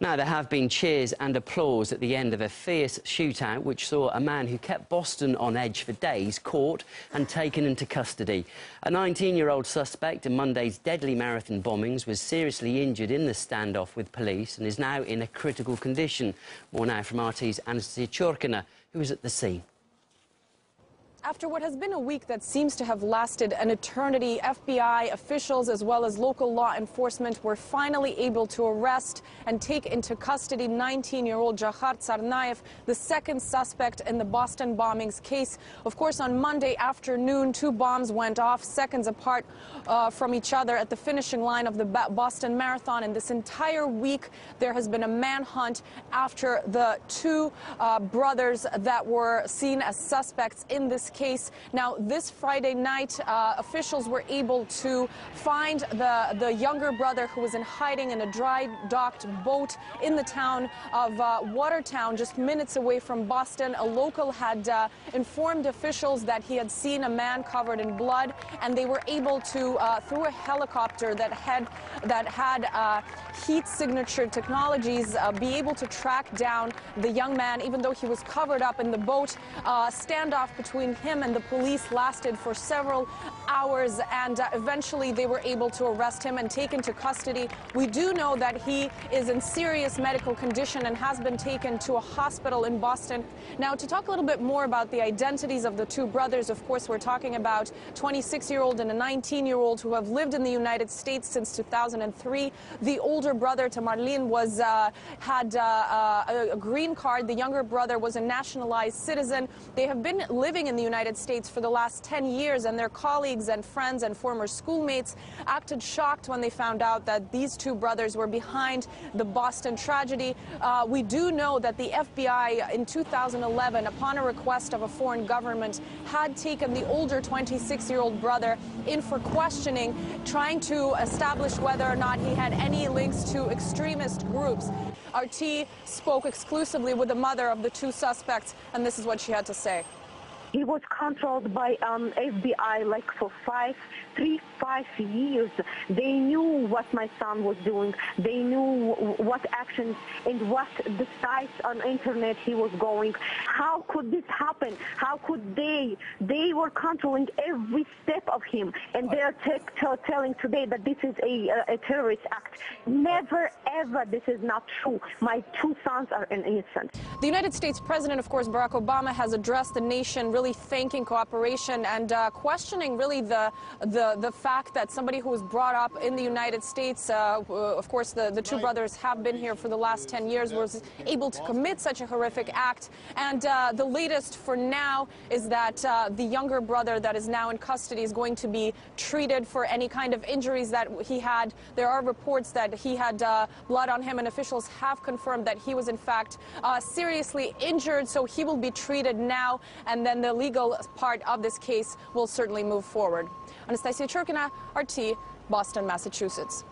Now, there have been cheers and applause at the end of a fierce shootout which saw a man who kept Boston on edge for days caught and taken into custody. A 19-year-old suspect in Monday's deadly marathon bombings was seriously injured in the standoff with police and is now in a critical condition. More now from RT's Anastasia Churkina, who was at the scene. After what has been a week that seems to have lasted an eternity, FBI officials as well as local law enforcement were finally able to arrest and take into custody 19-year-old Jahar Tsarnaev, the second suspect in the Boston bombings case. Of course, on Monday afternoon, two bombs went off seconds apart from each other at the finishing line of the Boston Marathon. And this entire week, there has been a manhunt after the two brothers that were seen as suspects in this case. Now, this Friday night, officials were able to find the younger brother who was in hiding in a dry-docked boat in the town of Watertown, just minutes away from Boston. A local had informed officials that he had seen a man covered in blood, and they were able to, through a helicopter that had heat signature technologies, be able to track down the young man, even though he was covered up in the boat. Standoff between him and the police lasted for several hours, and eventually they were able to arrest him and take into custody. We do know that he is in serious medical condition and has been taken to a hospital in Boston. Now, to talk a little bit more about the identities of the two brothers, of course, we're talking about a 26-year-old and a 19-year-old who have lived in the United States since 2003. The older brother, Tamarlin, had a green card. The younger brother was a nationalized citizen. They have been living in the United States for the last 10 years, and their colleagues and friends and former schoolmates acted shocked when they found out that these two brothers were behind the Boston tragedy. We do know that the FBI in 2011, upon a request of a foreign government, had taken the older 26-year-old brother in for questioning, trying to establish whether or not he had any links to extremist groups. RT spoke exclusively with the mother of the two suspects, and this is what she had to say. He was controlled by FBI like for 5 years. They knew what my son was doing. They knew what actions and what the sites on internet he was going. How could this happen? How could they? They were controlling every step of him, and they are telling today that this is a terrorist act. Never, ever, this is not true. My two sons are innocent. The United States President, of course, Barack Obama, has addressed the nation, really thanking cooperation and questioning really the fact that somebody who was brought up in the United States, of course the two brothers have been here for the last 10 years, was able to commit such a horrific act. And the latest for now is that the younger brother that is now in custody is going to be treated for any kind of injuries that he had. There are reports that he had blood on him, and officials have confirmed that he was in fact seriously injured, so he will be treated now, and then the legal part of this case will certainly move forward. Anastasia Churkina, RT, Boston, Massachusetts.